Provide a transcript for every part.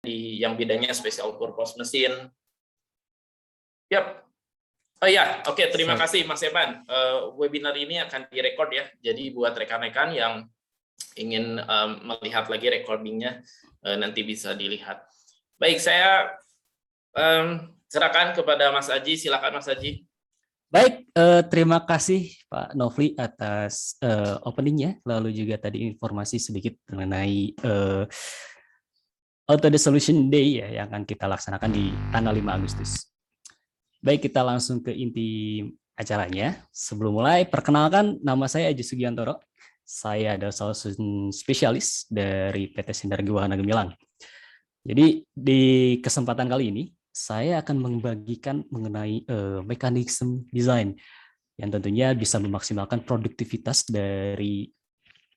di yang bidangnya special purpose mesin. Yap. Oh ya, oke, terima kasih Mas Evan. Webinar ini akan direkod ya. Jadi buat rekan-rekan yang ingin melihat lagi recordingnya, nanti bisa dilihat. Baik, saya serahkan kepada Mas Aji. Silakan Mas Aji. Baik, terima kasih Pak Nofli atas openingnya, lalu juga tadi informasi sedikit mengenai Auto the Solution Day ya, yang akan kita laksanakan di tanggal 5 Agustus. Baik, kita langsung ke inti acaranya. Sebelum mulai, perkenalkan nama saya Aji Sugiantoro. Saya adalah solution spesialis dari PT Sinergi Wahana Gemilang. Jadi di kesempatan kali ini, saya akan membagikan mengenai mekanisme desain yang tentunya bisa memaksimalkan produktivitas dari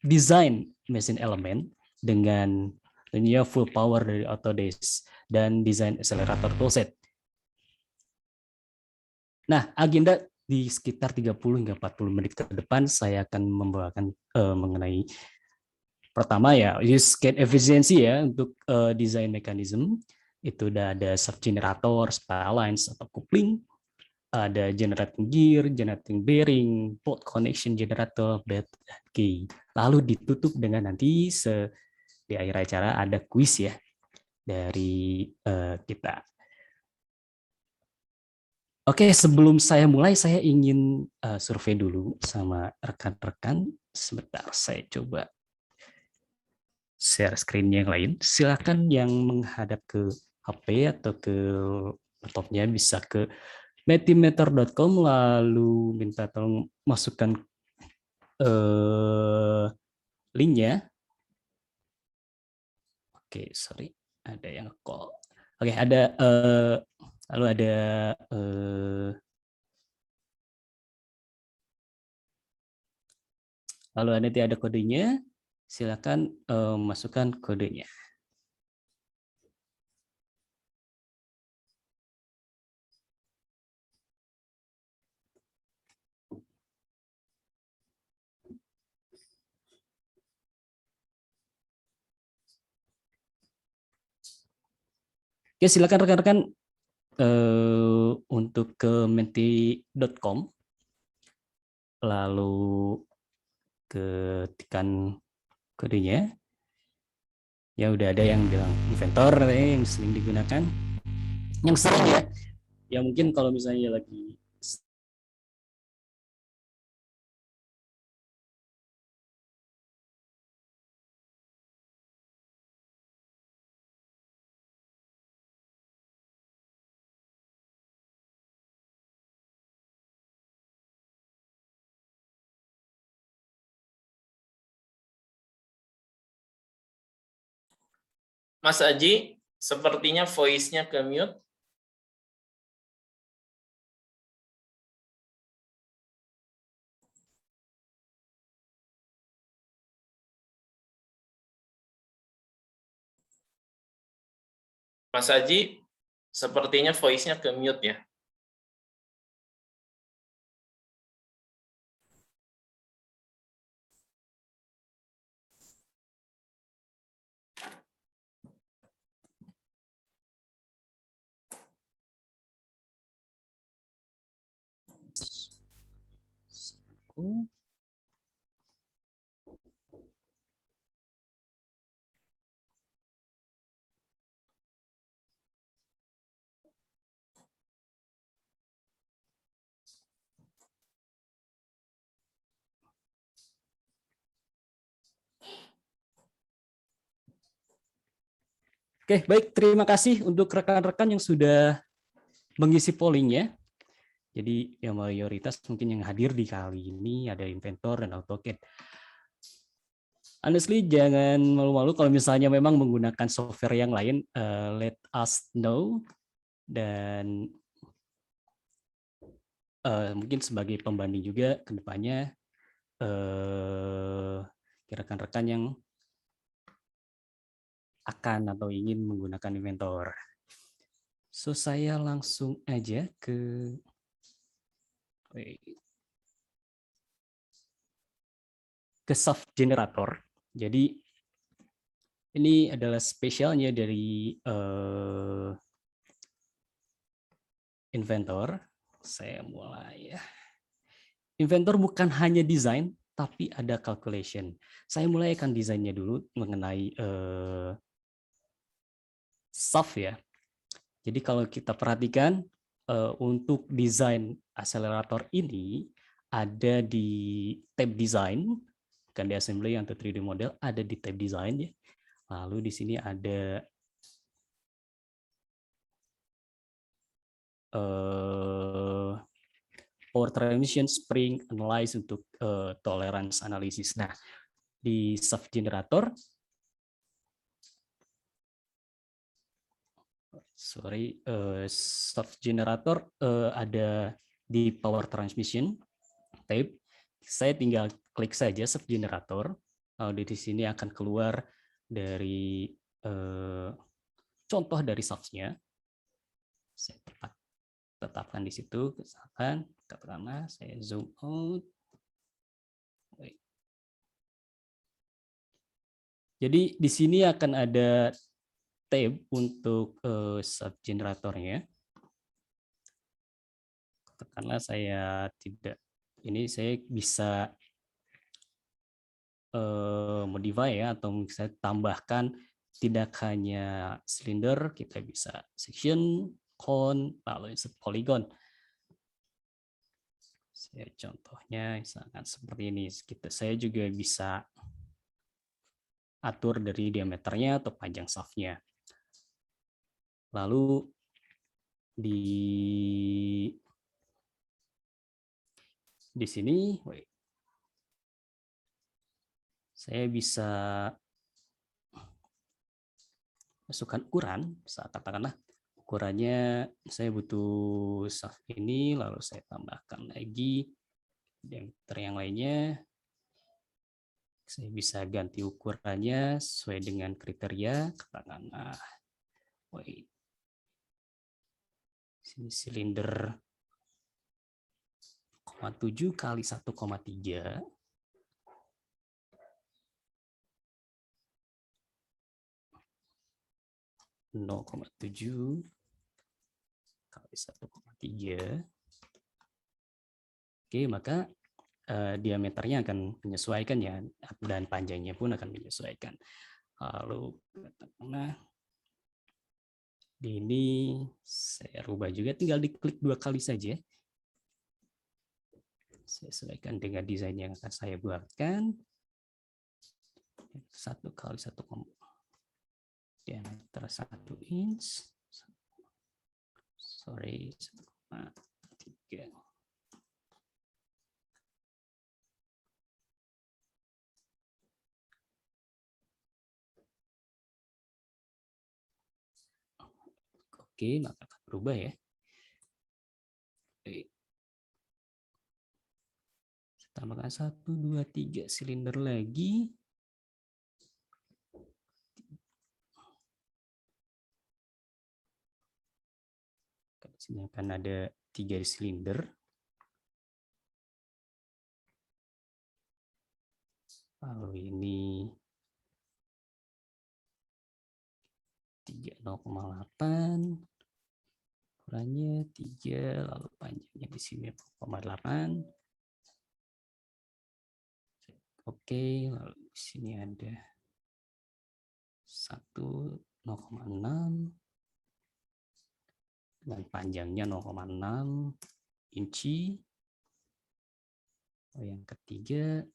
desain mesin elemen dengan tentunya full power dari Autodesk dan desain accelerator toolset. Nah, agenda di sekitar 30 hingga 40 menit ke depan saya akan membawakan mengenai pertama ya use case efisiensi ya untuk desain mekanisme. Itu udah ada sub generator, spline atau coupling, ada generating gear, generating bearing, port connection generator, bed key. Lalu ditutup dengan nanti di akhir acara ada kuis ya dari kita. Oke, sebelum saya mulai, saya ingin survei dulu sama rekan-rekan. Sebentar, saya coba share screen yang lain. Silakan yang menghadap ke HP atau ke laptopnya bisa ke metimeter.com, lalu minta tolong masukkan linknya. Oke, sorry, ada yang call. Oke, ada lalu ada lalu nanti ada kodenya, silakan masukkan kodenya. Oke, silakan rekan-rekan untuk ke menti.com, lalu ketikkan kodenya. Ya udah ada yang bilang inventor yang sering digunakan, yang sering ya. Ya mungkin kalau misalnya lagi Mas Aji, sepertinya voice-nya ke mute. Mas Aji, sepertinya voice-nya ke mute ya. Oke, baik, terima kasih untuk rekan-rekan yang sudah mengisi pollingnya. Jadi yang mayoritas mungkin yang hadir di kali ini ada Inventor dan AutoCAD. Honestly, jangan malu-malu kalau misalnya memang menggunakan software yang lain, let us know. Dan mungkin sebagai pembanding juga ke depannya, rekan-rekan yang akan atau ingin menggunakan Inventor. So, saya langsung aja ke soft generator. Jadi Ini adalah spesialnya dari Inventor. Saya mulai ya. Inventor bukan hanya desain, tapi ada calculation. Saya mulai akan desainnya dulu mengenai soft ya. Jadi kalau kita perhatikan untuk desain akselerator ini ada di tab design, bukan di assembly atau 3D model, ada di tab design ya. Lalu di sini ada power transmission spring analyze untuk tolerance analysis. Nah, di soft generator soft generator ada di power transmission tab. Saya tinggal klik saja soft generator. Lalu di sini akan keluar dari contoh dari softs-nya. Saya tetapkan di situ, misalkan katakanlah saya zoom out. Jadi di sini akan ada tab untuk sub generatornya. Katakanlah saya tidak, ini saya bisa modify ya, atau bisa tambahkan tidak hanya silinder, kita bisa section, cone, lalu insert polygon. Saya contohnya misalkan seperti ini. Saya juga bisa atur dari diameternya atau panjang shaft-nya. Lalu di sini saya bisa masukkan ukuran. Katakanlah ukurannya saya butuh shaft ini, lalu saya tambahkan lagi diameter yang lainnya. Saya bisa ganti ukurannya sesuai dengan kriteria. Katakanlah sini silinder 0,7 kali 1,3. 0,7 kali 1,3. Oke, maka diameternya akan menyesuaikan ya, dan panjangnya pun akan menyesuaikan. Lalu katakanlah ini saya rubah juga, tinggal diklik 2 kali saja. Saya sesuaikan dengan desain yang akan saya buatkan. 1 kali 1, diameter 1 inch. Sorry, 1,3. Oke, maka akan berubah ya. Tambahkan 1, 2, 3 silinder lagi. Di sini akan ada 3 silinder. Lalu ini 3,08. Ukurannya 3, lalu panjangnya di sini 0,8. Oke, lalu di sini ada 1,6 dan panjangnya 0,6 inci. Yang ketiga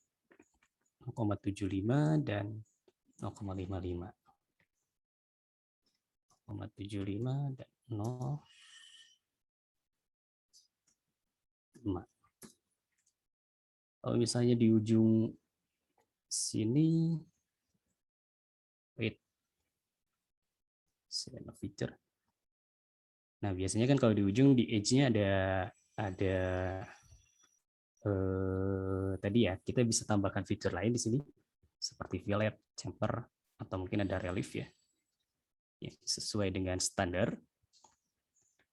0,75 dan 0,55. 0,75 dan 0,5. Kalau misalnya di ujung sini, feature. Nah, biasanya kan kalau di ujung di edge-nya ada tadi ya, kita bisa tambahkan fitur lain di sini seperti fillet, chamfer, atau mungkin ada relief ya, sesuai dengan standar.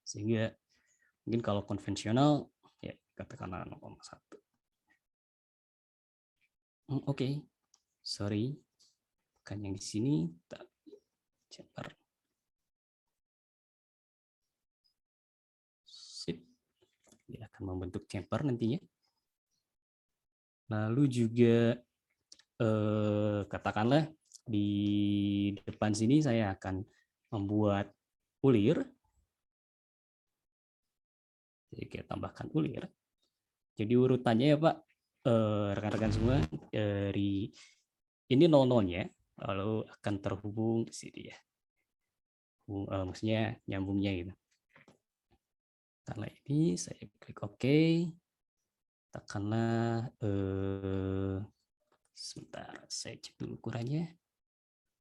Sehingga mungkin kalau konvensional ya katakanlah 0,1. Oke, sorry. bukan yang di sini, tapi chamber. Sip. Dia akan membentuk chamber nantinya. Lalu juga katakanlah di depan sini saya akan membuat ulir. Jadi kita tambahkan ulir. Jadi urutannya ya Pak, rekan-rekan semua, dari ini 00-nya, lalu akan terhubung di sini ya. Maksudnya nyambungnya gitu. Karena ini saya klik OK. Tekanlah sebentar, saya cek dulu ukurannya.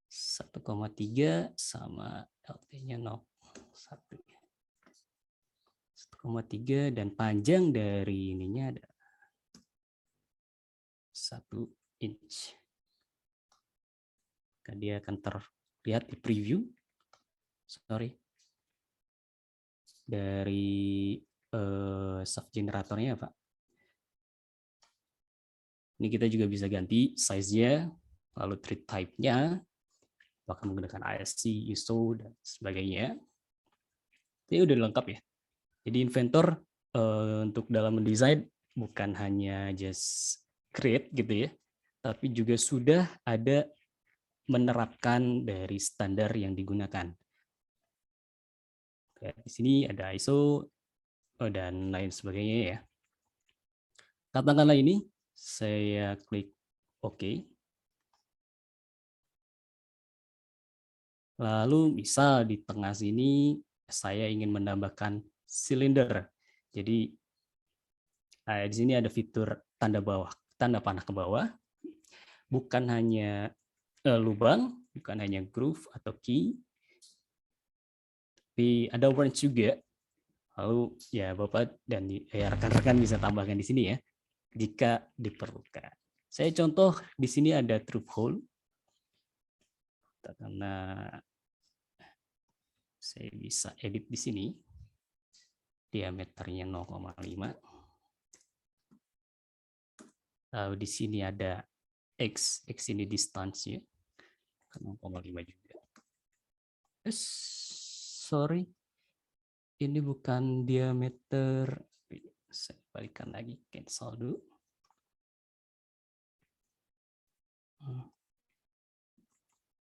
1,3 sama LT-nya 0,1. 1,3 dan panjang dari ininya ada 1 inch. Dia akan terlihat di preview. Sorry. Dari soft generatornya Pak. Ini kita juga bisa ganti size-nya, lalu treat type-nya, apakah menggunakan ASC, ISO, dan sebagainya. Ini udah lengkap ya. Jadi Inventor untuk dalam mendesain bukan hanya just create gitu ya, tapi juga sudah ada menerapkan dari standar yang digunakan. Di sini ada ISO dan lain sebagainya ya. Katakanlah ini, saya klik OK. Lalu misal di tengah sini saya ingin menambahkan silinder. Jadi di sini ada fitur tanda panah ke bawah. Bukan hanya lubang, bukan hanya groove atau key, tapi ada wrench juga. Lalu ya Bapak dan rekan-rekan bisa tambahkan di sini ya, jika diperlukan. Saya contoh di sini ada through hole. Karena saya bisa edit di sini. Diameternya 0,5. Lalu di sini ada X ini distance-nya. 0,5 juga. Sorry. Ini bukan diameter. Saya balikan lagi, cancel dulu.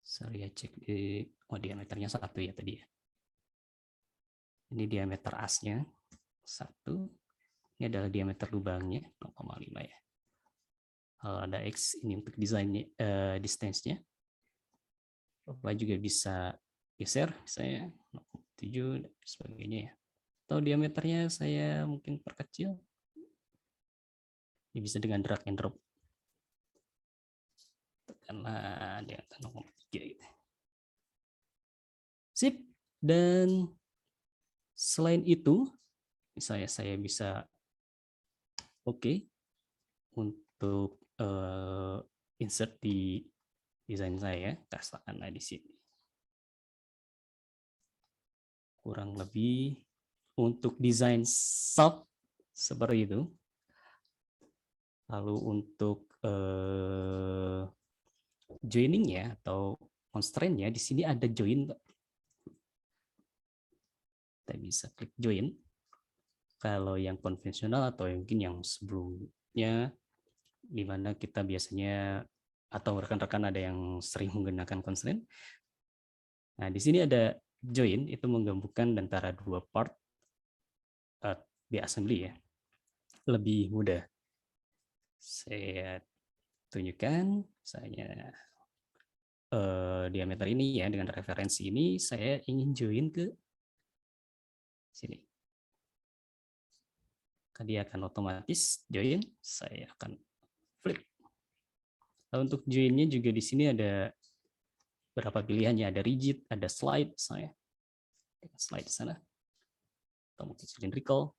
Sorry ya, cek di diameternya 1 ya tadi ya. Ini diameter asnya 1. Ini adalah diameter lubangnya 0,5 ya. Kalau ada X ini untuk desainnya, distance-nya. Bapak juga bisa geser, saya 0,7 dan sebagainya ya. Atau diameternya saya mungkin perkecil. Ini bisa dengan drag and drop. Tekanlah di angka 0,3 gitu. Sip. Dan selain itu, misalnya saya bisa OK untuk insert di desain saya, katakanlah di sini. Kurang lebih untuk desain soft seperti itu. Lalu untuk joining-nya atau constraint-nya di sini ada join. Kita bisa klik join. Kalau yang konvensional atau mungkin yang sebelumnya, di mana kita biasanya atau rekan-rekan ada yang sering menggunakan constraint. Nah, di sini ada join, itu menggabungkan antara dua part di assembly ya. Lebih mudah. Saya tunjukkan, misalnya diameter ini ya, dengan referensi ini saya ingin join ke sini. Dia akan otomatis join, saya akan flip. Lalu untuk join-nya juga di sini ada beberapa pilihannya, ada rigid, ada slide, saya slide di sana, atau mungkin cylindrical,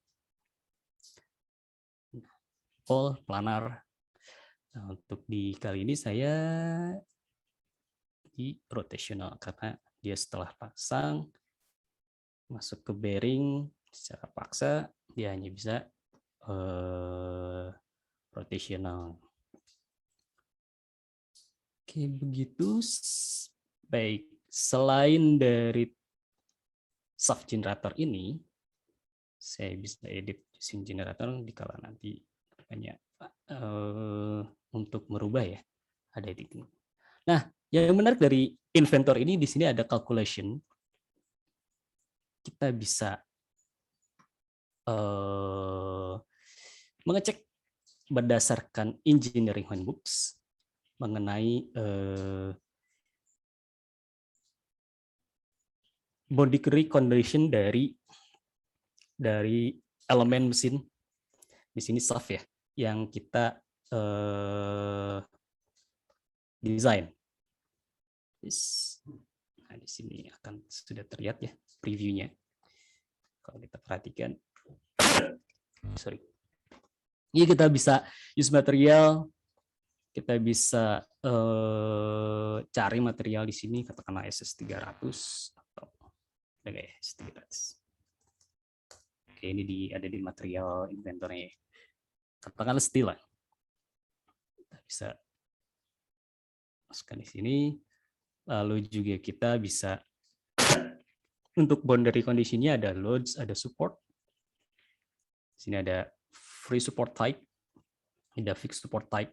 ball, planar. Nah, untuk di kali ini saya di rotational karena dia setelah pasang masuk ke bearing secara paksa, dia hanya bisa rotational. Oke, begitu. Baik, selain dari soft generator ini, saya bisa edit scene generator dikala nanti banyak untuk merubah ya, ada editing. Nah, yang menarik dari inventor ini di sini ada calculation. Kita bisa mengecek berdasarkan engineering handbooks mengenai boundary condition dari elemen mesin di sini soft ya, yang kita desain. Nah, di sini akan sudah terlihat ya previewnya. Kalau kita perhatikan, sorry. Ini kita bisa use material, kita bisa cari material di sini, katakanlah SS300 atau SS300. Oke, ini ada di material inventornya. Katakanlah steel lah. Kita bisa masukkan di sini. Lalu juga kita bisa untuk boundary condition-nya ada loads, ada support. Di sini ada free support type, ada fixed support type.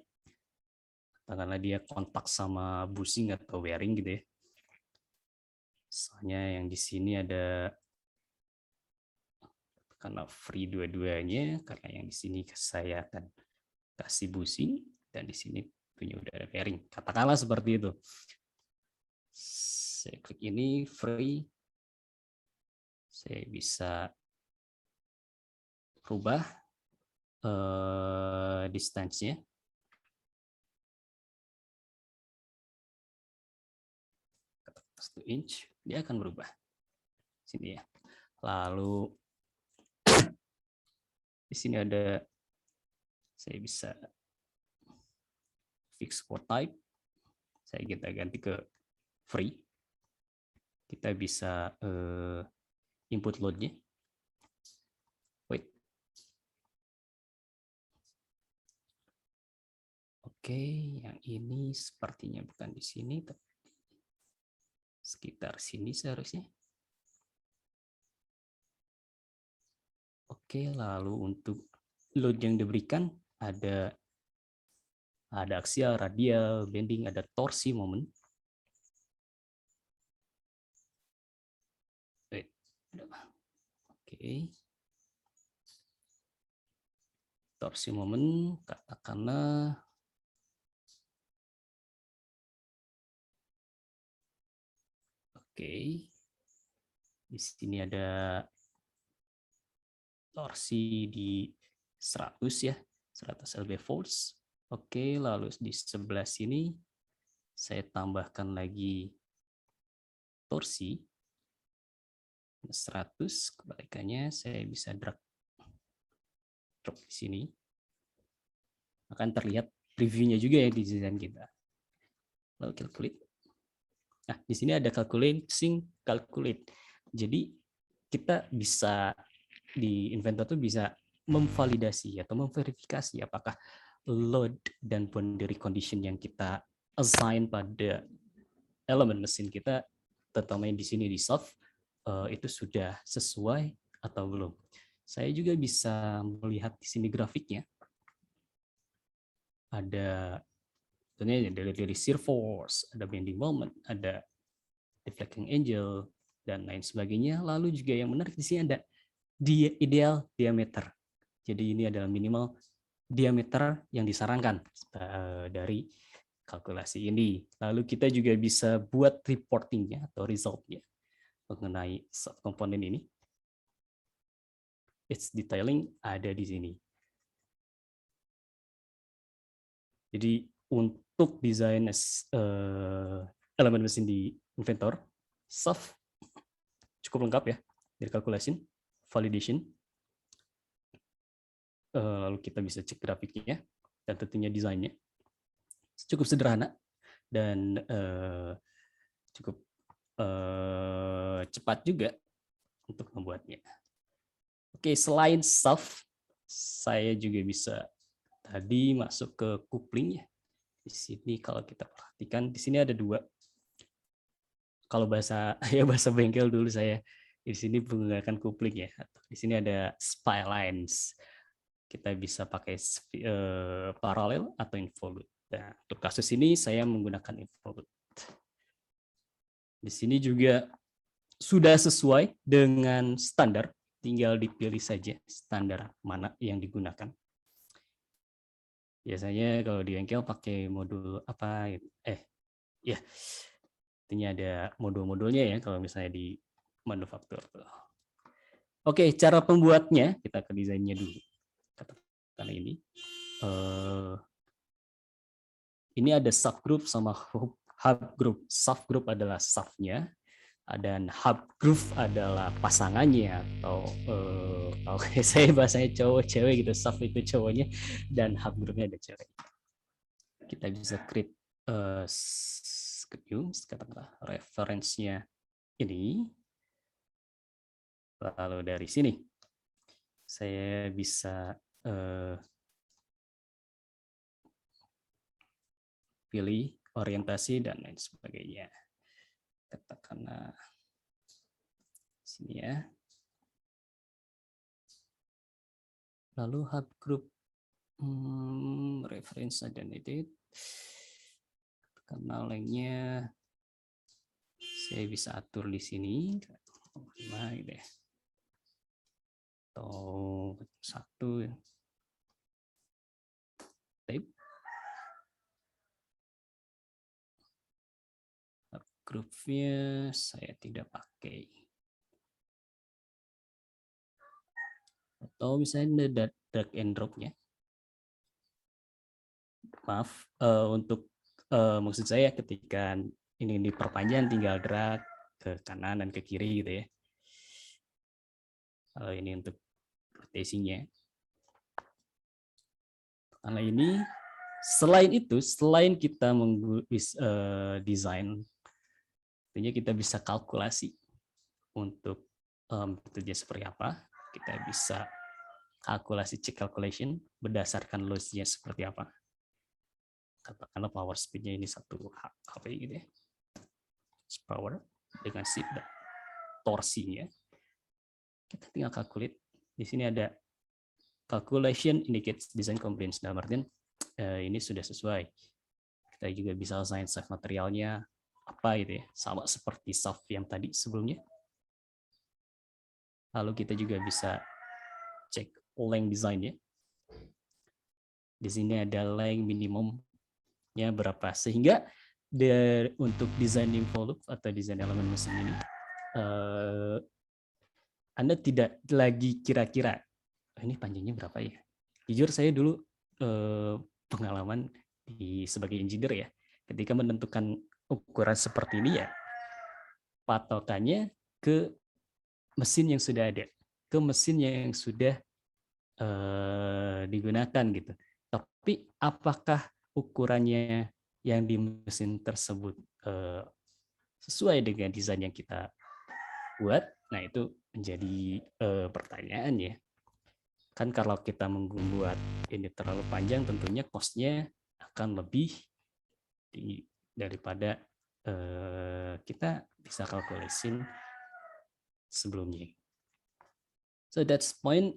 Katakanlah dia kontak sama bushing atau wearing gitu ya. Misalnya yang di sini ada karena free dua-duanya, karena yang di sini saya akan kasih bushing dan di sini punya udah ada wearing. Katakanlah seperti itu. Saya klik ini free. Saya bisa rubah distance-nya. Kata 1 inch, dia akan berubah. Sini ya. Lalu di sini ada, saya bisa fix support type. Kita ganti ke free. Kita bisa input load-nya. Wait. Oke, yang ini sepertinya bukan di sini, tapi sekitar sini seharusnya. Oke, lalu untuk load yang diberikan ada aksial, radial, bending, ada torsi moment. Oke. Torsi moment, katakanlah oke. Di sini ada torsi di 100 ya, 100 lb volts. Oke, lalu di sebelah sini saya tambahkan lagi torsi 100, kebalikannya saya bisa drag drop di sini. Akan terlihat previewnya juga ya di desain kita. Lalu calculate. Nah, di sini ada calculate. Jadi kita bisa di inventor tuh bisa memvalidasi atau memverifikasi apakah load dan boundary condition yang kita assign pada elemen mesin kita, terutama di sini di soft, itu sudah sesuai atau belum. Saya juga bisa melihat di sini grafiknya. Ada tentunya dari shear force, ada bending moment, ada deflecting angle, dan lain sebagainya. Lalu juga yang menarik di sini ada ideal diameter. Jadi ini adalah minimal diameter yang disarankan dari kalkulasi ini. Lalu kita juga bisa buat reportingnya atau resultnya mengenai komponen ini. Its detailing ada di sini. Jadi untuk desain elemen mesin di inventor, soft cukup lengkap ya, dari calculation, validation. Lalu kita bisa cek grafiknya dan tentunya desainnya. Cukup sederhana dan cukup cepat juga untuk membuatnya. Oke, selain soft, saya juga bisa tadi masuk ke coupling ya. Di sini kalau kita perhatikan, di sini ada 2. Kalau bahasa ya bahasa bengkel dulu saya di sini menggunakan kupling ya. Di sini ada splines. Kita bisa pakai paralel atau involute. Nah, untuk kasus ini saya menggunakan involute. Di sini juga sudah sesuai dengan standar, tinggal dipilih saja standar mana yang digunakan. Biasanya kalau di bengkel pakai modul apa ya, artinya ada modul-modulnya ya kalau misalnya di manufaktur. Oke, cara pembuatnya kita ke desainnya dulu. Katakan ini ada subgroup sama hub group. Subgroup adalah sub-nya, dan hub group adalah pasangannya, atau kalau saya bahasanya cowok-cewek gitu, sub itu cowoknya dan hub groupnya ada cewek. Kita bisa create katakanlah referensinya ini, lalu dari sini saya bisa pilih orientasi dan lain sebagainya. Katakanlah sini ya. Lalu hub group reference identity, karena lengthnya saya bisa atur di sini 5 gitu ya, atau 1 ya. Type groupnya saya tidak pakai, atau misalnya ada drag and dropnya. Maaf, untuk maksud saya ketika ini diperpanjang tinggal drag ke kanan dan ke kiri gitu ya. Kalau ini untuk rotatingnya. Karena ini selain kita desain, tentunya kita bisa kalkulasi untuk metodenya seperti apa. Kita bisa kalkulasi check calculation berdasarkan loss-nya seperti apa. Katakanlah power speed-nya ini 1 HP gitu ya. Power dengan shift dan torsinya. Kita tinggal calculate. Di sini ada calculation indicates design compliance, dalam artian ini sudah sesuai. Kita juga bisa assign shaft materialnya apa gitu ya, sama seperti shaft yang tadi sebelumnya. Lalu kita juga bisa cek length design-nya. Di sini ada length minimumnya berapa, sehingga untuk desain involve atau desain elemen mesin ini Anda tidak lagi kira-kira ini panjangnya berapa ya. Jujur saya dulu pengalaman sebagai engineer ya, ketika menentukan ukuran seperti ini ya, patokannya ke mesin yang sudah ada, ke mesin yang sudah digunakan gitu. Tapi apakah ukurannya yang di mesin tersebut sesuai dengan desain yang kita buat? Nah, itu menjadi pertanyaan ya. Kan kalau kita membuat ini terlalu panjang, tentunya cost-nya akan lebih tinggi daripada kita bisa kalkulasi sebelumnya. So that's point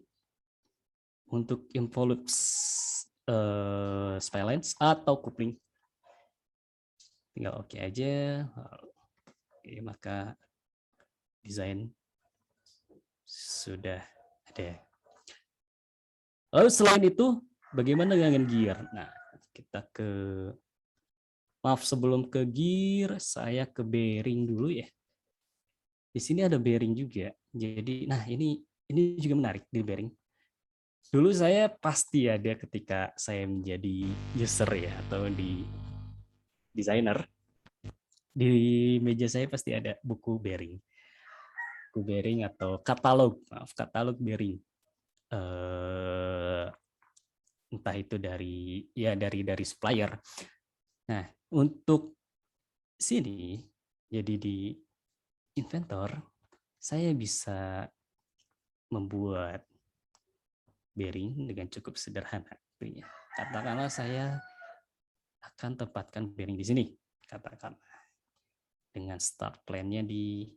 untuk involve splines atau coupling. Tinggal oke aja. Oke, maka desain sudah ada. Lalu selain itu, bagaimana dengan gear? Nah, kita sebelum ke gear, saya ke bearing dulu ya. Di sini ada bearing juga. Jadi, nah ini juga menarik di bearing. Dulu saya pasti ada ketika saya menjadi user ya, atau di designer, di meja saya pasti ada buku bearing. Buku bearing atau katalog bearing. Entah itu dari supplier. Nah, untuk sini jadi di inventor saya bisa membuat bearing dengan cukup sederhana. Katakanlah saya akan tempatkan bearing di sini. Katakan dengan start plan-nya di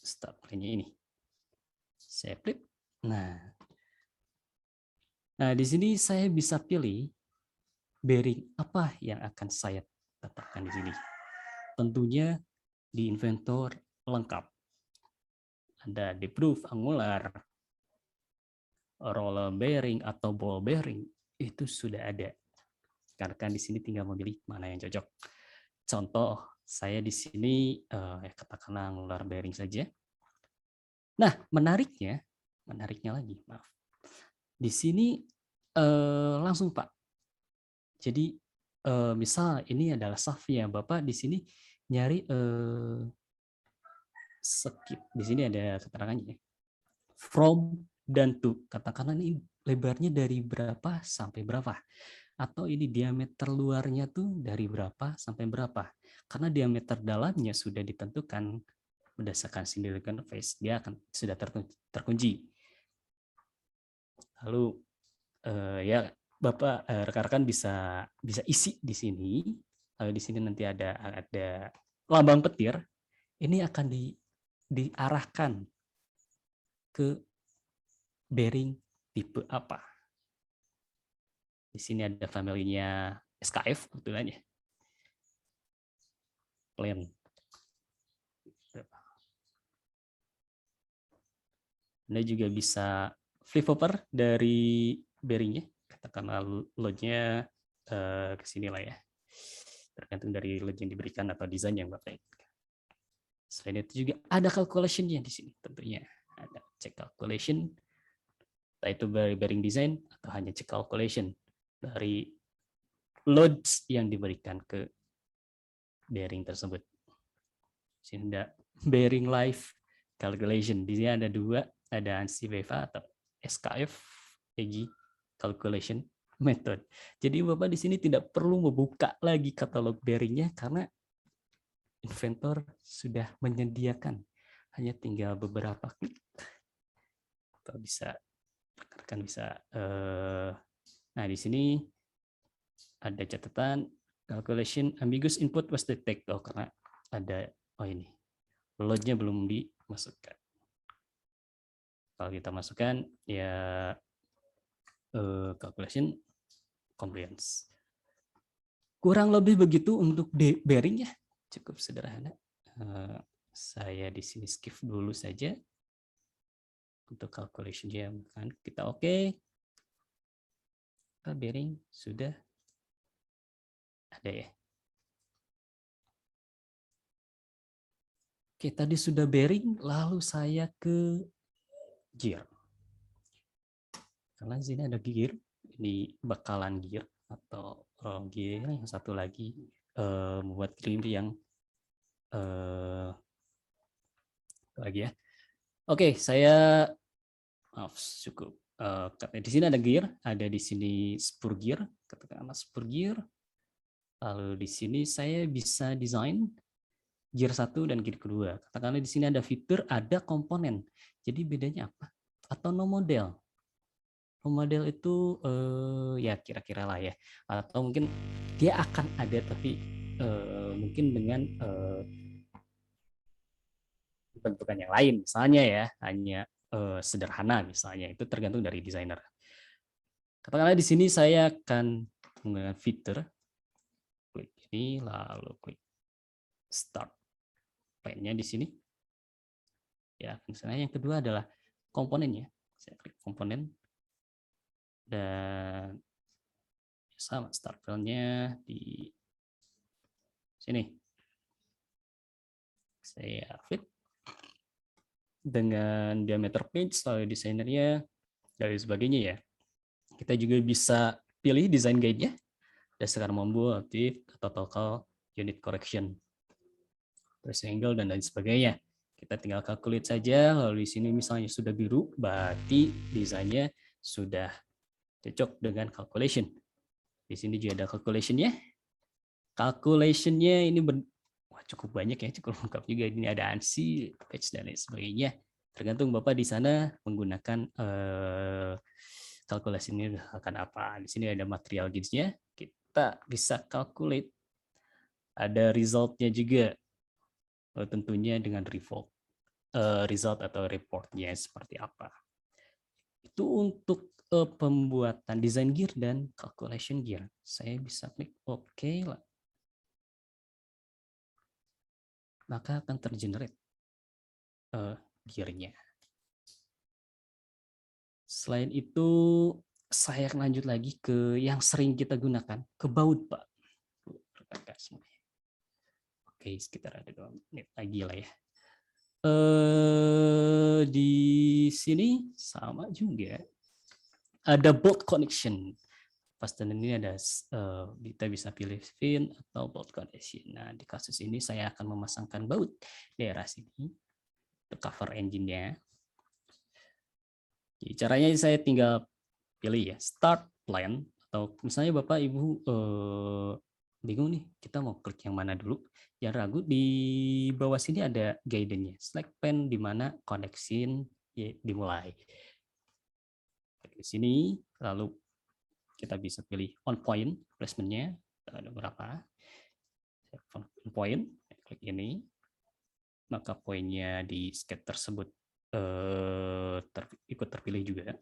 start plan-nya ini. Saya klik. Nah, di sini saya bisa pilih bearing apa yang akan saya tetapkan di sini. Tentunya di inventor lengkap. Ada deep-groove, angular, roller bearing atau ball bearing itu sudah ada. Karena di sini tinggal memilih mana yang cocok. Contoh saya di sini katakanlah angular bearing saja. Nah, menariknya lagi, maaf. Di sini langsung Pak. Jadi misal ini adalah shaft-nya, Bapak di sini nyari skip. Di sini ada keterangannya. From dan to. Katakanlah ini lebarnya dari berapa sampai berapa. Atau ini diameter luarnya tuh dari berapa sampai berapa. Karena diameter dalamnya sudah ditentukan berdasarkan silicon face, dia akan sudah terkunci. Lalu ya Bapak rekan-rekan bisa isi di sini. Lalu di sini nanti ada lambang petir. Ini akan diarahkan ke bearing tipe apa. Di sini ada family-nya SKF kebetulan ya. Plan. Anda juga bisa flip over dari bearingnya, katakanlah load-nya ke sini lah ya, tergantung dari load yang diberikan atau desain yang Bapak inginkan. Selain itu juga ada calculation-nya di sini tentunya, ada check calculation, entah itu dari bearing design atau hanya check calculation dari loads yang diberikan ke bearing tersebut. Di sini ada bearing life calculation, di sini ada dua. Ada ANSI BEVA atau SKF EG calculation method. Jadi Bapak di sini tidak perlu membuka lagi katalog bearingnya karena inventor sudah menyediakan. Hanya tinggal beberapa klik. Atau bisa rekan bisa nah di sini ada catatan calculation ambiguous input was detected. Karena ada ini load-nya belum dimasukkan. Kalau kita masukkan ya calculation compliance. Kurang lebih begitu untuk bearing ya, cukup sederhana. Saya di sini skip dulu saja untuk calculation-nya, kan kita oke. Bearing sudah ada ya. Oke, tadi sudah bearing, lalu saya ke gear. Karena di sini ada gear, ini bakalan gear atau gear yang satu lagi membuat gear yang lagi ya. Oke, saya maaf cukup. Di sini ada gear, ada di sini spur gear, katakanlah spur gear. Lalu di sini saya bisa desain gear 1 dan gear kedua. Katakanlah di sini ada fitur, ada komponen. Jadi bedanya apa? Atau no model. No model itu ya kira-kira lah ya. Atau mungkin dia akan ada tapi mungkin dengan bentukan yang lain. Misalnya ya, hanya sederhana misalnya. Itu tergantung dari desainer. Katakanlah di sini saya akan menggunakan fitur. Klik ini, lalu klik start. Plan-nya di sini. Ya, misalnya yang kedua adalah komponennya. Saya klik komponen dan sama start file-nya di sini. Saya fit dengan diameter page, lalu desainernya dan sebagainya ya. Kita juga bisa pilih design guide-nya, dasar mambu, aktif, atau total unit correction, angle dan lain sebagainya. Kita tinggal calculate saja, lalu di sini misalnya sudah biru, berarti desainnya sudah cocok dengan calculation. Di sini juga ada calculation-nya. Calculation-nya ini cukup banyak ya, cukup lengkap juga. Ini ada ANSI, patch dan lain sebagainya. Tergantung Bapak di sana menggunakan kalkulasi ini akan apa. Di sini ada material gauge-nya, kita bisa calculate. Ada result-nya juga, tentunya dengan result atau report-nya seperti apa. Itu untuk pembuatan design gear dan calculation gear. Saya bisa klik OK lah. Maka akan tergenerate gear-nya. Selain itu, saya lanjut lagi ke yang sering kita gunakan, ke baut, Pak. Oke, sekitar ada 2 menit lagi lah ya. Di sini sama juga. Ada bolt connection. Fastener ini ada, kita bisa pilih fin atau bolt connection. Nah, di kasus ini saya akan memasangkan baut daerah sini untuk cover engine-nya. Jadi, caranya saya tinggal pilih ya, start plan, atau misalnya Bapak Ibu bingung nih, kita mau klik yang mana dulu. Jangan ragu, di bawah sini ada guidance-nya. Select plan di mana connection dimulai. Di sini, lalu kita bisa pilih on point placement-nya, ada berapa. On point, klik ini, maka poinnya di sketch tersebut ikut terpilih juga.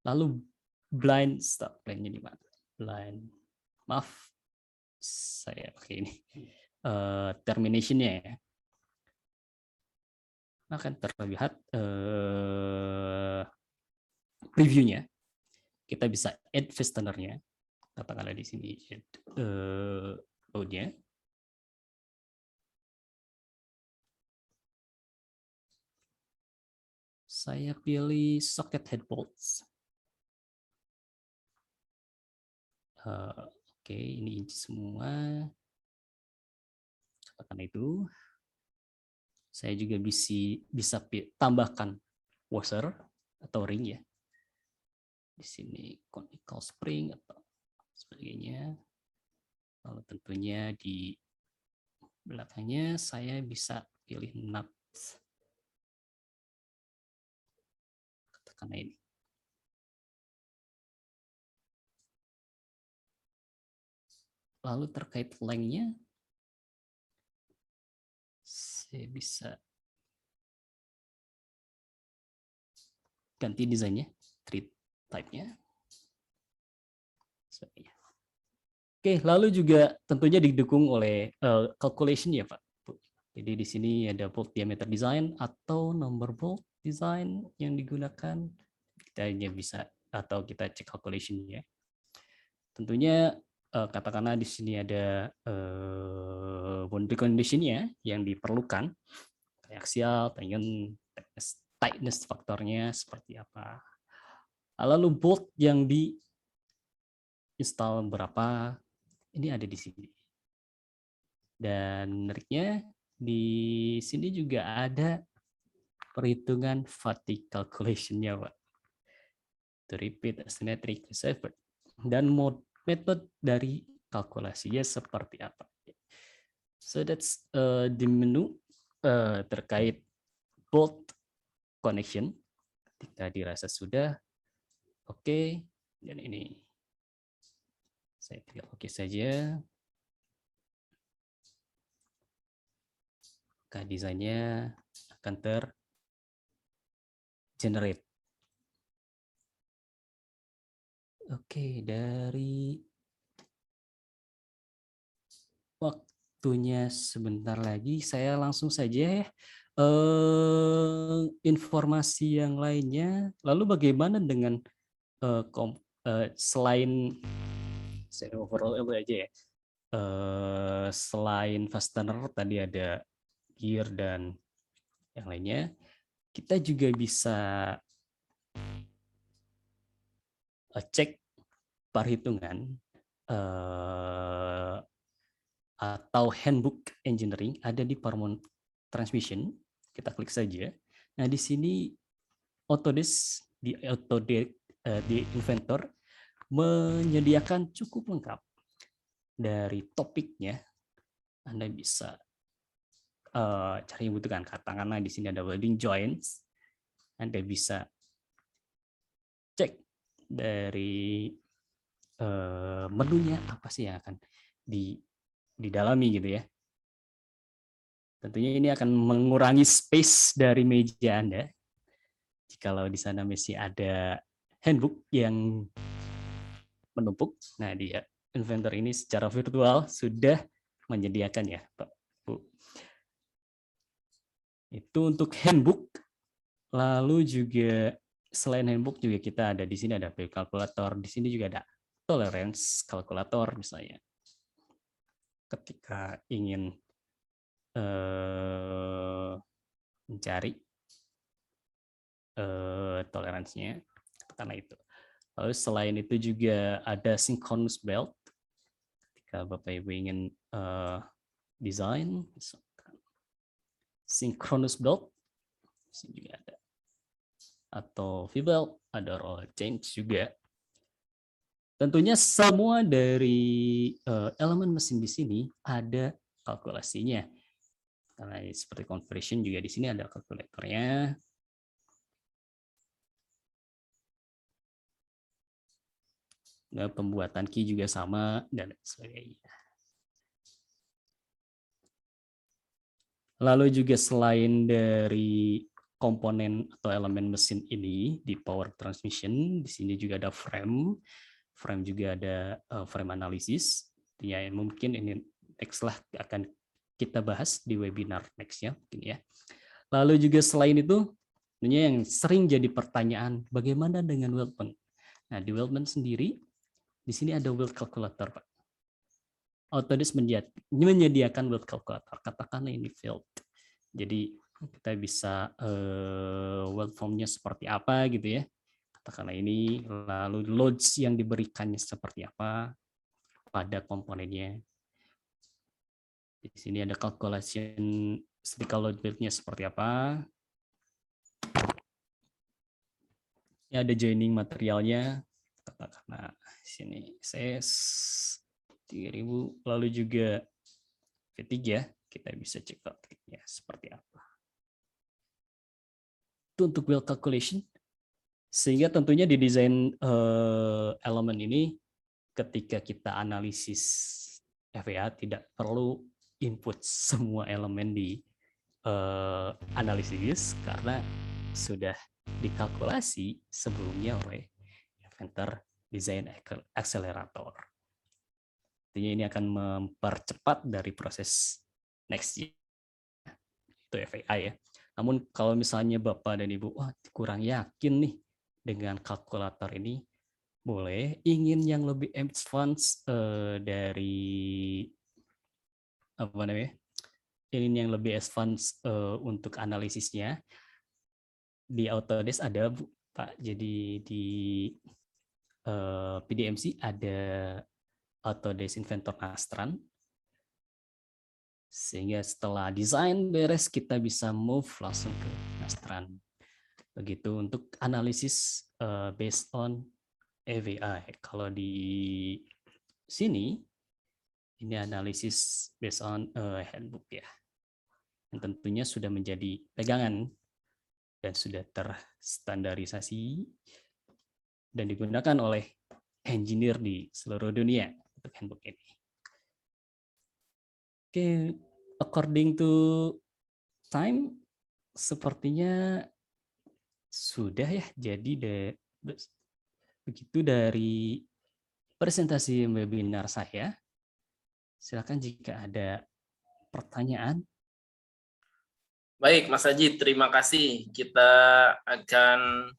Lalu blind start plan-nya di mana? Blind, maaf, saya pakai ini. Termination-nya ya. Akan terlihat preview-nya. Kita bisa add fastener-nya. Katakanlah di sini add load-nya. Saya pilih socket head bolts. Oke, ini inci semua. Katakan itu. Saya juga bisa tambahkan washer atau ring ya. Di sini conical spring atau sebagainya. Lalu tentunya di belakangnya saya bisa pilih nuts. Katakan ini. Lalu terkait length-nya, saya bisa ganti desainnya, treat type-nya. Oke, lalu juga tentunya didukung oleh calculation ya Pak. Jadi di sini ada bolt diameter design atau number bolt design yang digunakan. Kita hanya bisa atau kita cek calculation-nya. Tentunya katakanlah di sini ada boundary condition-nya yang diperlukan, axial, tangent, tightness faktornya seperti apa. Lalu bolt yang di install berapa, ini ada di sini. Dan menariknya di sini juga ada perhitungan fatigue calculation-nya, Pak. To repeat asymmetric effort. Dan metode dari kalkulasinya seperti apa. So that's the menu terkait bolt connection. Ketika dirasa sudah oke, dan ini saya pilih oke saja. Maka desainnya akan tergenerate. Oke, dari waktunya sebentar lagi, saya langsung saja ya. Informasi yang lainnya. Lalu bagaimana dengan selain saya overall aja ya. Selain fastener tadi ada gear dan yang lainnya, kita juga bisa cek perhitungan atau handbook engineering ada di Paramount Transmission. Kita klik saja. Nah di sini Autodesk di Inventor menyediakan cukup lengkap dari topiknya. Anda bisa cari yang butuhkan. Katakanlah di sini ada welding joints, Anda bisa cek dari menunya apa sih yang akan didalami gitu ya. Tentunya ini akan mengurangi space dari meja Anda. Jikalau di sana masih ada handbook yang menumpuk, nah di Inventor ini secara virtual sudah menyediakan ya, Pak Bu. Itu untuk handbook. Lalu juga selain handbook juga kita ada di sini ada kalkulator, di sini juga ada tolerance kalkulator misalnya. Ketika ingin mencari toleransinya karena itu. Lalu selain itu juga ada synchronous belt. Ketika Bapak Ibu ingin desain, synchronous belt, di sini juga ada. Atau V-belt, ada roll change juga. Tentunya semua dari elemen mesin di sini ada kalkulasinya. Karena seperti conversion juga di sini ada kalkulatornya. Nah, pembuatan key juga sama dan sebagainya. Lalu juga selain dari komponen atau elemen mesin ini di power transmission, di sini juga ada frame. Frame juga ada frame analisis. Ya, mungkin ini next lah akan kita bahas di webinar next-nya mungkin ya. Lalu juga selain itu, tentunya yang sering jadi pertanyaan, bagaimana dengan weldment? Nah, di weldment sendiri, di sini ada weld calculator, Pak. Autodesk menyediakan weld calculator, katakanlah ini field. Jadi kita bisa weld formnya seperti apa gitu ya. Katakanlah ini, lalu loads yang diberikannya seperti apa pada komponennya. Di sini ada calculation statistical load build-nya seperti apa. Ya, ada joining materialnya. Katakanlah sini CS 3000, lalu juga V3, kita bisa cek outputnya seperti apa. Itu untuk weld calculation. Sehingga tentunya di desain elemen ini ketika kita analisis FEA tidak perlu input semua elemen di analisis karena sudah dikalkulasi sebelumnya oleh Inventor Design Accelerator. Artinya ini akan mempercepat dari proses next year. Itu FEA ya. Namun kalau misalnya Bapak dan Ibu kurang yakin nih dengan kalkulator ini, boleh ingin yang lebih advance dari apa namanya? Ini yang lebih advance untuk analisisnya di Autodesk ada Bu, Pak. Jadi di PDMC ada Autodesk Inventor Nastran. Sehingga setelah desain beres kita bisa move langsung ke Nastran. Begitu untuk analisis based on EVA. Kalau di sini ini analisis based on handbook ya. Yang tentunya sudah menjadi pegangan dan sudah terstandarisasi dan digunakan oleh engineer di seluruh dunia untuk handbook ini. Oke, according to time, sepertinya sudah ya. Jadi begitu dari presentasi webinar saya. Silakan jika ada pertanyaan. Baik, Mas Haji, terima kasih. Kita akan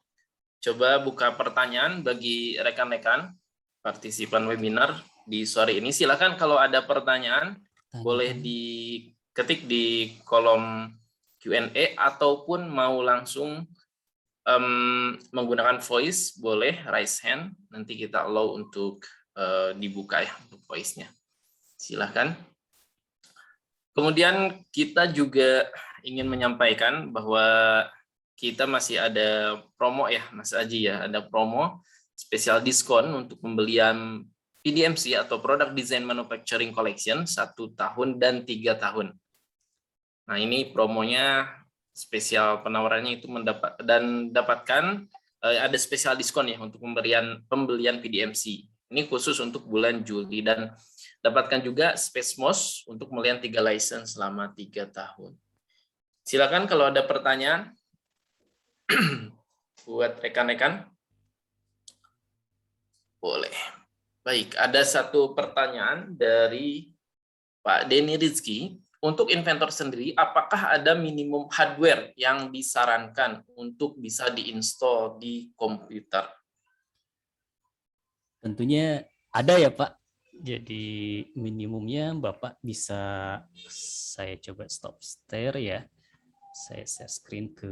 coba buka pertanyaan bagi rekan-rekan partisipan webinar di sore ini. Silakan kalau ada pertanyaan, boleh diketik di kolom Q&A ataupun mau langsung menggunakan voice, boleh raise hand. Nanti kita allow untuk dibuka ya untuk voice-nya. Silakan. Kemudian kita juga ingin menyampaikan bahwa kita masih ada promo ya, Mas Aji ya, ada promo spesial diskon untuk pembelian PDMC atau Product Design Manufacturing Collection 1 tahun dan 3 tahun. Nah, ini promonya spesial penawarannya itu dapatkan ada spesial diskon ya untuk pembelian PDMC. Ini khusus untuk bulan Juli, dan dapatkan juga SpaceMOS untuk pembelian 3 license selama 3 tahun. Silakan kalau ada pertanyaan buat rekan-rekan. Boleh. Baik, ada satu pertanyaan dari Pak Denny Rizky. Untuk inventor sendiri, apakah ada minimum hardware yang disarankan untuk bisa diinstal di komputer? Tentunya ada ya Pak. Jadi minimumnya Bapak bisa, saya coba stop share ya. Saya share screen ke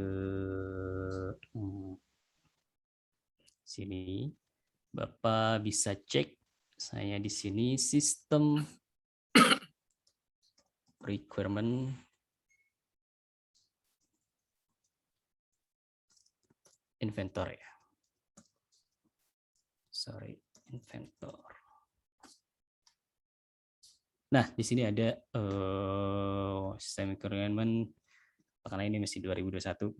sini. Bapak bisa cek saya di sini sistem requirement inventor ya. Sorry, inventor. Nah, di sini ada sistem requirement, karena ini masih 2021,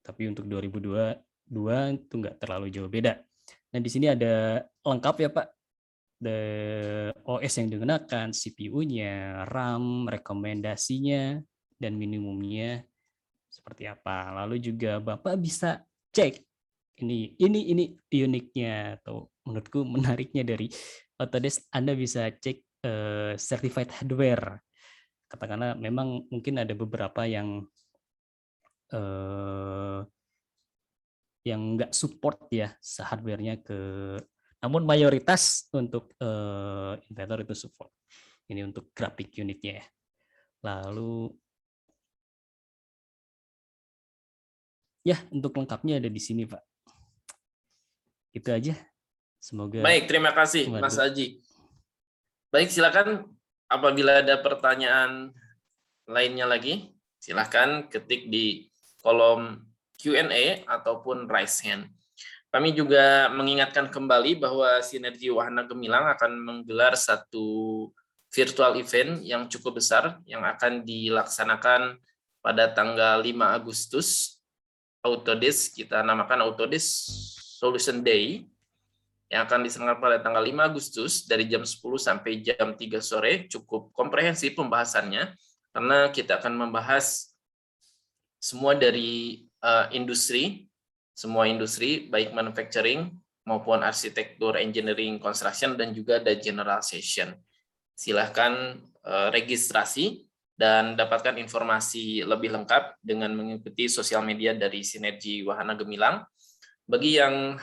tapi untuk 2022 itu nggak terlalu jauh beda. Nah, di sini ada lengkap ya Pak, OS yang digunakan, CPU-nya, RAM, rekomendasinya, dan minimumnya seperti apa. Lalu juga Bapak bisa cek ini uniknya atau menurutku menariknya dari Autodesk. Anda bisa cek certified hardware. Katakanlah memang mungkin ada beberapa yang nggak support ya hardware-nya namun mayoritas untuk inventor itu support. Ini untuk grafik unitnya ya. Lalu ya untuk lengkapnya ada di sini Pak. Itu aja. Semoga Baik, terima kasih Mas Haji. Baik, silakan apabila ada pertanyaan lainnya lagi, silakan ketik di kolom Q&A ataupun raise hand. Kami juga mengingatkan kembali bahwa Sinergi Wahana Gemilang akan menggelar satu virtual event yang cukup besar yang akan dilaksanakan pada tanggal 5 Agustus. Autodesk, kita namakan Autodesk Solution Day, yang akan diselenggarakan pada tanggal 5 Agustus dari jam 10 sampai jam 3 sore. Cukup komprehensif pembahasannya, karena kita akan membahas semua dari semua industri, baik manufacturing maupun arsitektur, engineering, construction, dan juga ada general session. Silahkan registrasi dan dapatkan informasi lebih lengkap dengan mengikuti sosial media dari Sinergi Wahana Gemilang. Bagi yang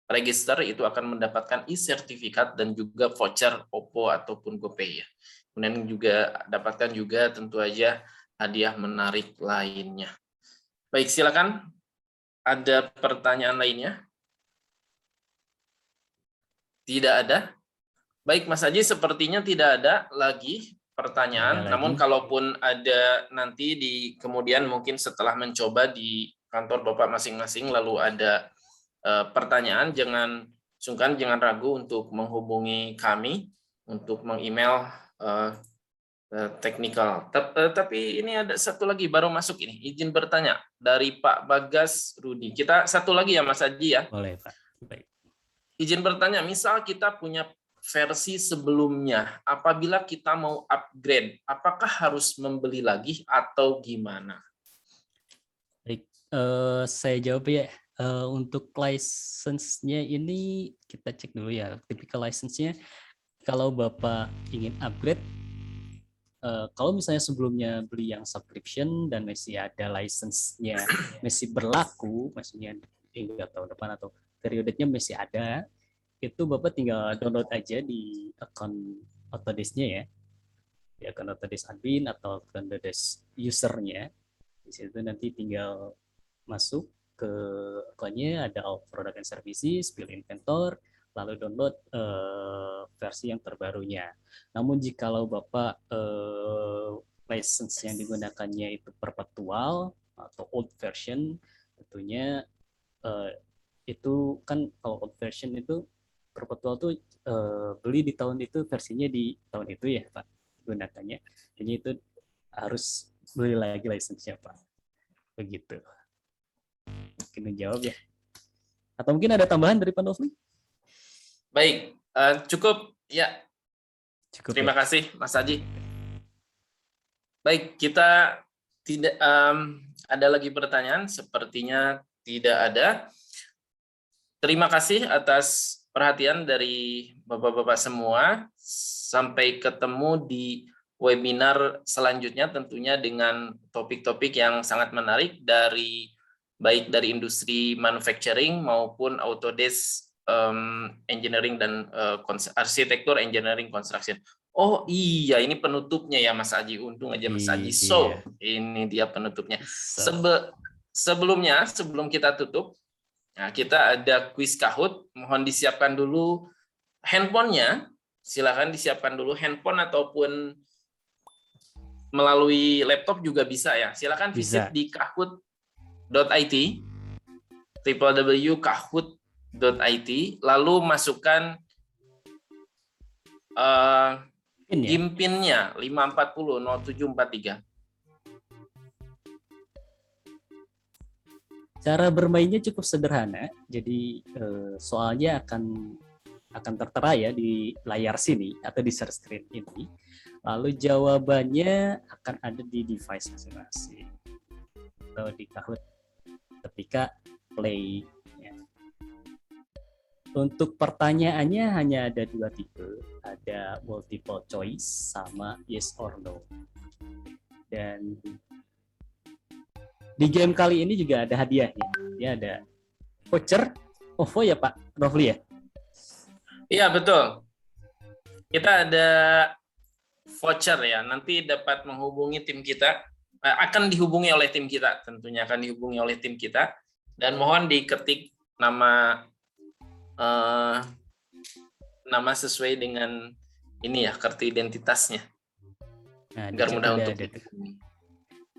register itu akan mendapatkan e-sertifikat dan juga voucher OPPO ataupun GoPay ya. Kemudian juga dapatkan juga tentu aja hadiah menarik lainnya. Baik, silakan. Ada pertanyaan lainnya? Tidak ada. Baik, Mas Haji, sepertinya tidak ada lagi pertanyaan. Namun kalaupun ada nanti di kemudian mungkin setelah mencoba di kantor Bapak masing-masing lalu ada pertanyaan, jangan sungkan, jangan ragu untuk menghubungi kami untuk meng-email teknikal. Tapi ini ada satu lagi baru masuk ini, izin bertanya dari Pak Bagas Rudi. Kita satu lagi ya Mas Haji ya. Boleh Pak. Baik. Izin bertanya, misal kita punya versi sebelumnya, apabila kita mau upgrade, apakah harus membeli lagi atau gimana? Baik, saya jawab ya. Untuk license-nya ini kita cek dulu ya. Typical license-nya, kalau Bapak ingin upgrade, kalau misalnya sebelumnya beli yang subscription dan masih ada license-nya masih berlaku, maksudnya hingga tahun depan atau periodenya masih ada, itu Bapak tinggal download aja di akun Autodesk-nya ya, di akun Autodesk admin atau akun Autodesk user-nya. Di situ nanti tinggal masuk ke akunnya, ada All Product and Services, Build Inventor, lalu download versi yang terbarunya. Namun jikalau Bapak license yang digunakannya itu perpetual atau old version, tentunya itu kan kalau old version itu perpetual tuh beli di tahun itu, versinya di tahun itu ya Pak gunakannya. Jadi itu harus beli lagi license-nya Pak. Begitu. Mungkin jawab ya. Atau mungkin ada tambahan dari Pak Nofli? Baik, cukup ya. Cukup. Terima ya? kasih Mas Haji. Baik, kita tidak ada lagi pertanyaan? Sepertinya tidak ada. Terima kasih atas perhatian dari Bapak-bapak semua. Sampai ketemu di webinar selanjutnya tentunya dengan topik-topik yang sangat menarik baik dari industri manufacturing maupun Autodesk engineering dan arsitektur engineering construction. Oh iya, ini penutupnya ya Mas Aji. Untung aja Mas Aji. So, ini dia penutupnya. Sebelum kita tutup, nah, kita ada kuis Kahoot. Mohon disiapkan dulu handphonenya. Silakan disiapkan dulu handphone ataupun melalui laptop juga bisa ya. Silakan visit di kahoot.it, www.kahoot.it, lalu masukkan PIN-nya 5400743. Cara bermainnya cukup sederhana, jadi soalnya akan tertera ya di layar sini atau di share screen ini. Lalu jawabannya akan ada di device masing-masing atau di Kahoot ketika play. Ya. Untuk pertanyaannya hanya ada 2 tipe, ada multiple choice sama yes or no. Dan di game kali ini juga ada hadiahnya. Ya, ada voucher OVO ya Pak Nofli ya? Iya betul. Kita ada voucher ya. Nanti dapat menghubungi tim kita. Akan dihubungi oleh tim kita. Tentunya akan dihubungi oleh tim kita. Dan mohon diketik nama sesuai dengan ini ya, kartu identitasnya. Nah, agar mudah untuk dihubungi.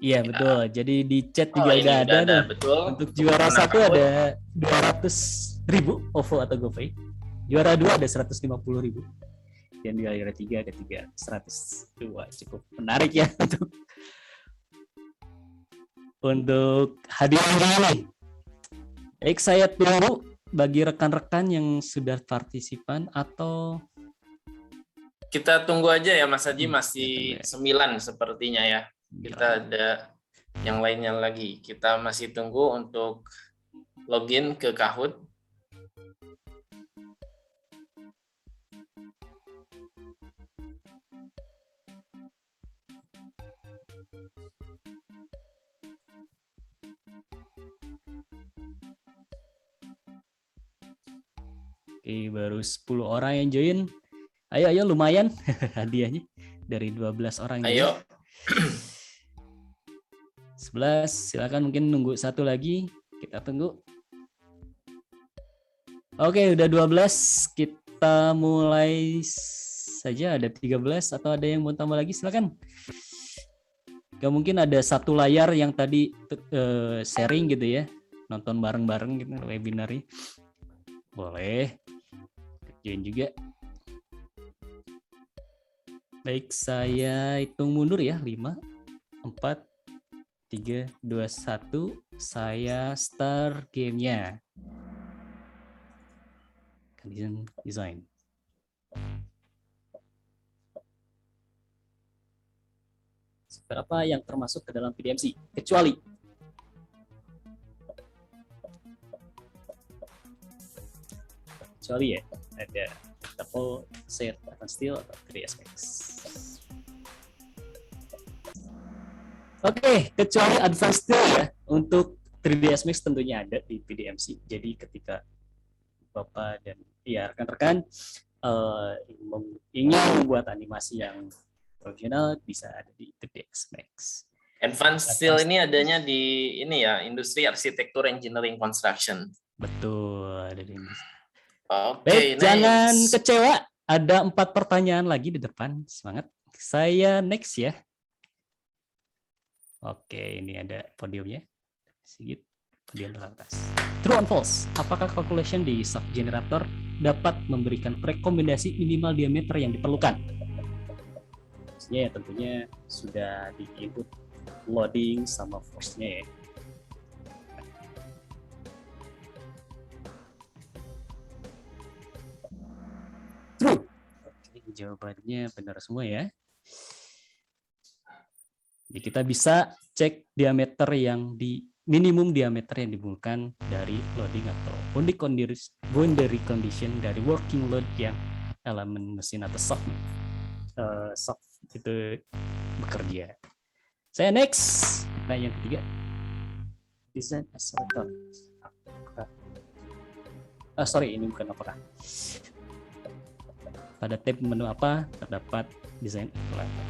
Iya betul. Jadi di chat juga udah ada. Betul. Untuk juara 1 ada 200.000 OVO atau GoPay. Juara 2 ada 150.000. Dan juara 3 ada 102. Cukup menarik ya untuk hadiah ini. Baik, saya tunggu bagi rekan-rekan yang sudah partisipan atau kita tunggu aja ya Mas Haji, masih 9 sepertinya ya. Kita ada yang lainnya lagi. Kita masih tunggu untuk login ke Kahoot. Oke, baru 10 orang yang join. Ayo lumayan hadiahnya dari 12 orang. Ayo. 11, silakan mungkin nunggu satu lagi. Kita tunggu. Oke, udah 12. Kita mulai saja. Ada 13 atau ada yang mau tambah lagi? Silakan. Gak mungkin ada satu layar yang tadi sharing gitu ya. Nonton bareng-bareng gitu webinarnya. Boleh. Join juga. Baik, saya hitung mundur ya. 5, 4, 3, 2, 1. Saya start gamenya. Condition design. Berapa yang termasuk ke dalam PDMC? Kecuali ya, ada double set advanced steel atau 3S Max. Oke, kecuali advanced steel ya. Untuk 3ds Max tentunya ada di PDMC. Jadi ketika Bapak dan ya rekan-rekan ingin membuat animasi yang profesional, bisa ada di 3ds Max. Advanced steel ini adanya di ini ya, industri arsitektur engineering construction. Betul, ada di industri. Oke, nice. Jangan kecewa, ada 4 pertanyaan lagi di depan. Semangat. Saya next ya. Oke, ini ada podiumnya. Sigit, podium atas. True and false. Apakah calculation di shaft generator dapat memberikan rekomendasi minimal diameter yang diperlukan? Force-nya ya tentunya sudah di-input loading sama force-nya ya. True. Oke, jawabannya benar semua ya. Jadi kita bisa cek diameter yang minimum diameter yang dibutuhkan dari loading atau boundary condition dari working load yang elemen mesin atau soft itu bekerja. Saya next, pertanyaan ketiga. Design accelerator. Sorry, ini bukan apakah. Pada tab menu apa terdapat desain accelerator.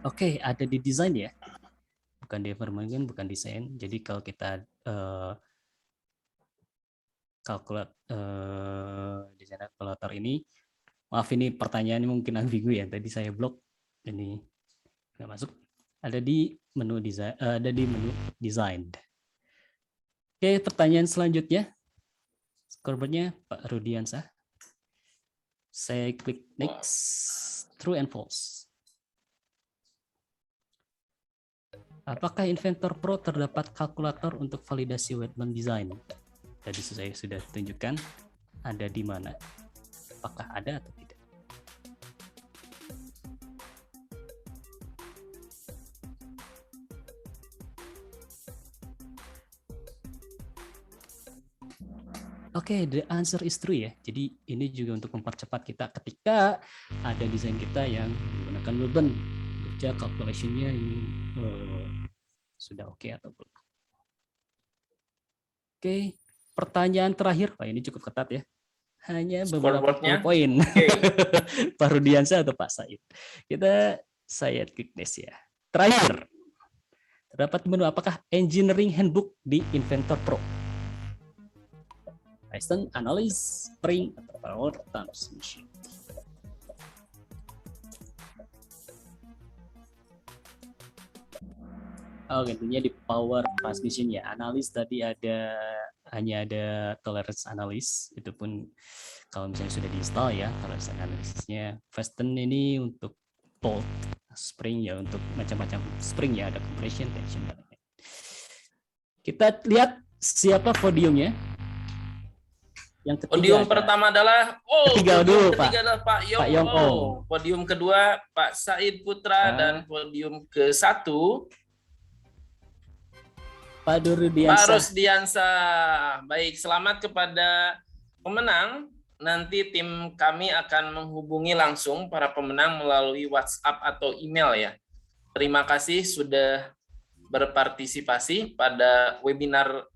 Oke, ada di desain ya, bukan di environment, bukan desain. Jadi kalau kita desain kalkulator ini, maaf ini pertanyaannya mungkin ambigu ya. Tadi saya blok, ini nggak masuk. Ada di menu desain, ada di menu design. Oke, pertanyaan selanjutnya, scoreboardnya Pak Rudiansah. Saya klik next, true and false. Apakah Inventor Pro terdapat kalkulator untuk validasi Webman design? Tadi saya sudah tunjukkan ada di mana. Apakah ada atau tidak? Oke, the answer is true ya. Jadi ini juga untuk mempercepat kita ketika ada desain kita yang menggunakan Webman. Kerja calculation-nya ini sudah oke atau belum. Oke, pertanyaan terakhir. Pak, ini cukup ketat ya. Hanya beberapa poin. Okay. Pak Rudiansah atau Pak Said. Saya klik next ya. Terakhir. Terdapat menu apakah engineering handbook di Inventor Pro? Python, analysis, spring, atau power transmission. Oh, tentunya di power transmission ya. Analis tadi hanya ada tolerance analysis, itu pun kalau misalnya sudah diinstal ya tolerance analisisnya. Python ini untuk bolt, spring ya untuk macam-macam spring ya, ada compression, tension dan lain-lain. Kita lihat siapa podiumnya. Yang ketiga podium pertama adalah ketiga dulu adalah Pak Yong. Podium kedua Pak Said Putra dan podium ke-1 Pak Rusdiansah. Baik, selamat kepada pemenang. Nanti tim kami akan menghubungi langsung para pemenang melalui WhatsApp atau email ya. Terima kasih sudah berpartisipasi pada webinar